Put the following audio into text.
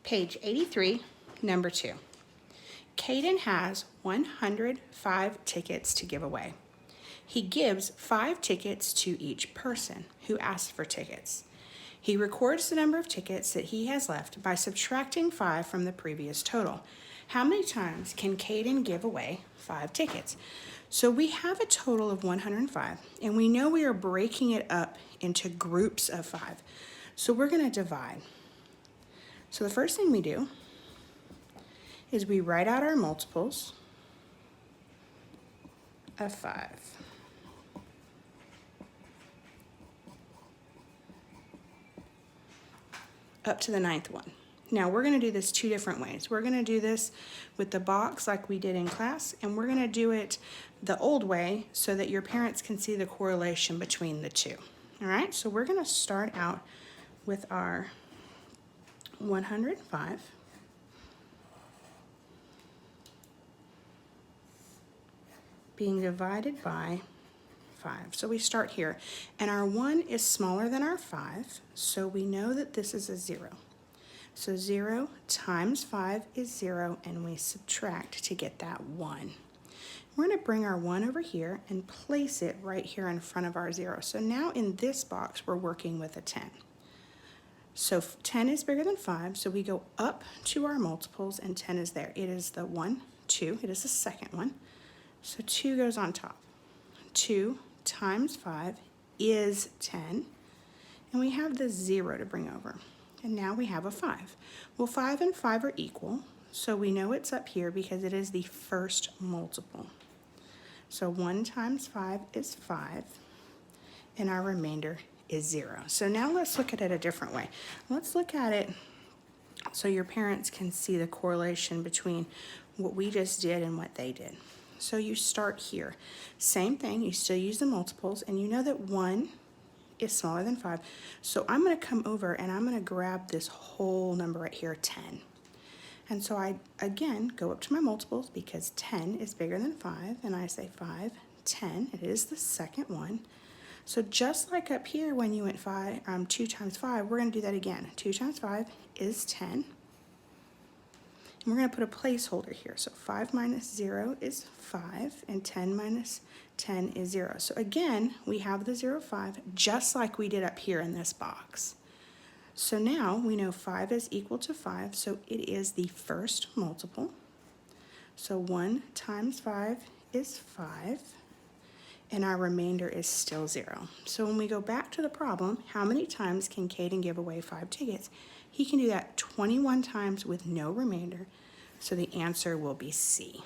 Page 83, number 2. Caden has 105 tickets to give away. He gives 5 tickets to each person who asks for tickets. He records the number of tickets that he has left by subtracting 5 from the previous total. How many times can Caden give away 5 tickets? So we have a total of 105, and we know we are breaking it up into groups of 5. So we're going to divide. So the first thing we do is we write out our multiples of 5. Up to the 9th one. Now we're going to do this 2 different ways. We're going to do this with the box like we did in class, and we're going to do it the old way so that your parents can see the correlation between the two. All right, so we're going to start out with our 105 being divided by 5. So we start here, and our 1 is smaller than our 5, so we know that this is a 0. So 0 times 5 is 0, and we subtract to get that 1. We're going to bring our 1 over here and place it right here in front of our 0. So now in this box, we're working with a 10. So 10 is bigger than 5, so we go up to our multiples, and 10 is there. It is the 1, 2. It is the second one. So 2 goes on top. 2 times 5 is 10, and we have the 0 to bring over. And now we have a 5. Well, 5 and 5 are equal, so we know it's up here because it is the first multiple. So 1 times 5 is 5, and our remainder is 0. So now let's look at it a different way. Let's look at it so your parents can see the correlation between what we just did and what they did. So you start here. Same thing, you still use the multiples, and you know that 1 is smaller than 5. So I'm going to come over and I'm going to grab this whole number right here, 10. And so I, again, go up to my multiples because 10 is bigger than 5, and I say 5, 10. It is the second one. So just like up here when you went 2 times 5, we're going to do that again. 2 times 5 is 10. And we're going to put a placeholder here. So 5 minus 0 is 5, and 10 minus 10 is 0. So again, we have the 0, 5, just like we did up here in this box. So now we know 5 is equal to 5, so it is the first multiple. So 1 times 5 is 5, and our remainder is still 0. So when we go back to the problem, how many times can Caden give away 5 tickets? He can do that 21 times with no remainder, so the answer will be C.